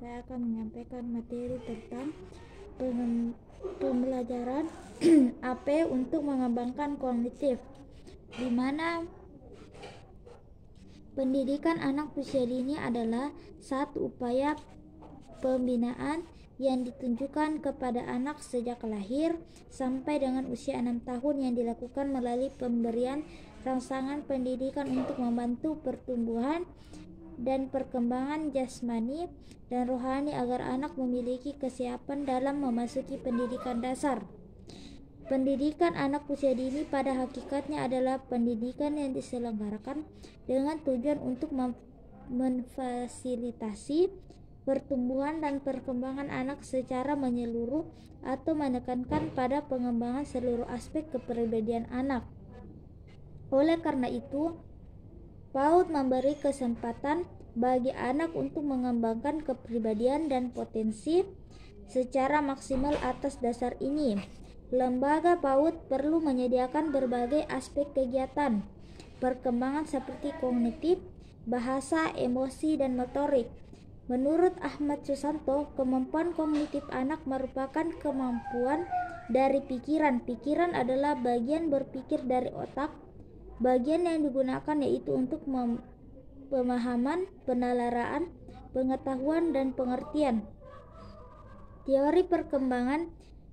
saya akan menyampaikan materi tentang pembelajaran AP untuk mengembangkan kognitif, di mana pendidikan anak usia dini adalah satu upaya pembinaan yang ditunjukkan kepada anak sejak lahir sampai dengan usia 6 tahun yang dilakukan melalui pemberian rangsangan pendidikan untuk membantu pertumbuhan dan perkembangan jasmani dan rohani agar anak memiliki kesiapan dalam memasuki pendidikan dasar. Pendidikan anak usia dini pada hakikatnya adalah pendidikan yang diselenggarakan dengan tujuan untuk memfasilitasi pertumbuhan dan perkembangan anak secara menyeluruh atau menekankan pada pengembangan seluruh aspek kepribadian anak. Oleh karena itu, PAUD memberi kesempatan bagi anak untuk mengembangkan kepribadian dan potensi secara maksimal. Atas dasar ini, lembaga PAUD perlu menyediakan berbagai aspek kegiatan perkembangan seperti kognitif, bahasa, emosi, dan motorik. Menurut Ahmad Susanto, kemampuan kognitif anak merupakan kemampuan dari pikiran. Pikiran adalah bagian berpikir dari otak. Bagian yang digunakan yaitu untuk pemahaman, penalaraan, pengetahuan, dan pengertian. Teori perkembangan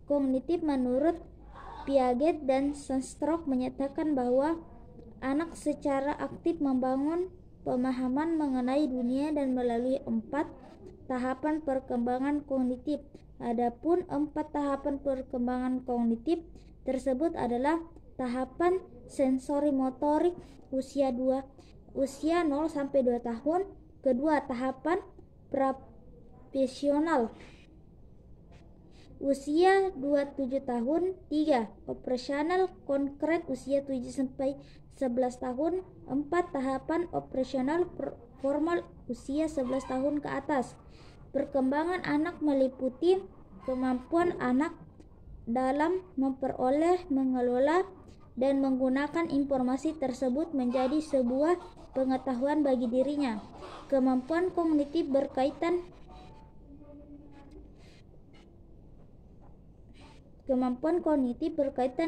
kognitif menurut Piaget dan Sandstrom menyatakan bahwa anak secara aktif membangun pemahaman mengenai dunia dan melalui 4 tahapan perkembangan kognitif. Adapun 4 tahapan perkembangan kognitif tersebut adalah tahapan sensori motorik usia 0 sampai 2 tahun, kedua tahapan profesional usia 2-7 tahun, 3 operasional konkret usia 7 sampai 11 tahun, 4 tahapan operasional formal usia 11 tahun ke atas. Perkembangan anak meliputi kemampuan anak dalam memperoleh, mengelola, dan menggunakan informasi tersebut menjadi sebuah pengetahuan bagi dirinya. Kemampuan kognitif berkaitan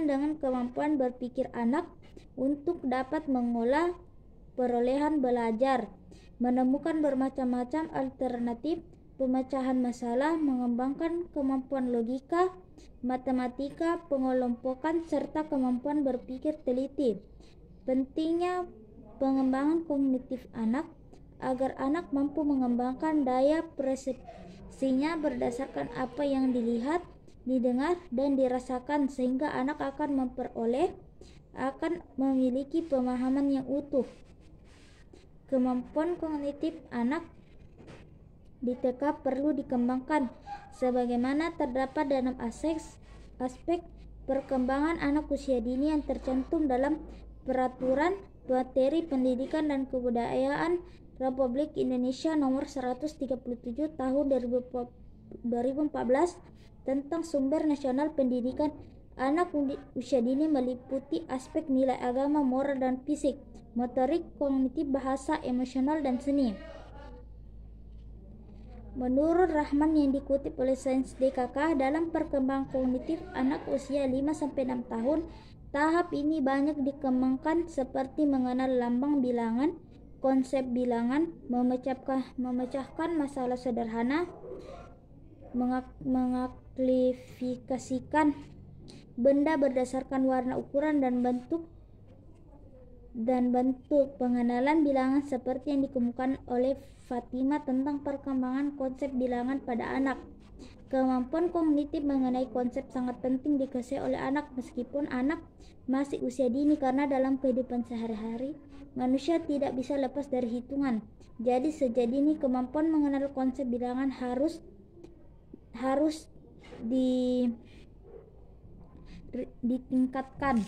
dengan kemampuan berpikir anak untuk dapat mengolah perolehan belajar, menemukan bermacam-macam alternatif pemecahan masalah, mengembangkan kemampuan logika, matematika, pengelompokan, serta kemampuan berpikir teliti. Pentingnya pengembangan kognitif anak agar anak mampu mengembangkan daya persepsinya berdasarkan apa yang dilihat, didengar, dan dirasakan, sehingga anak akan memiliki pemahaman yang utuh. Kemampuan kognitif anak di TK perlu dikembangkan sebagaimana terdapat dalam aspek perkembangan anak usia dini yang tercantum dalam Peraturan Materi Pendidikan dan Kebudayaan Republik Indonesia Nomor 137 Tahun 2014 tentang Sumber Nasional Pendidikan Anak usia dini meliputi aspek nilai agama, moral, dan fisik, motorik, kognitif, bahasa, emosional, dan seni. Menurut Rahman yang dikutip oleh Sains DKK, dalam perkembangan kognitif anak usia 5-6 tahun, tahap ini banyak dikembangkan seperti mengenal lambang bilangan, konsep bilangan, memecahkan masalah sederhana, mengklasifikasikan benda berdasarkan warna, ukuran, dan bentuk, pengenalan bilangan seperti yang dikemukakan oleh Fatima tentang perkembangan konsep bilangan pada anak. Kemampuan kognitif mengenai konsep sangat penting dikuasai oleh anak meskipun anak masih usia dini, karena dalam kehidupan sehari-hari manusia tidak bisa lepas dari hitungan. Jadi sejak dini kemampuan mengenal konsep bilangan harus ditingkatkan.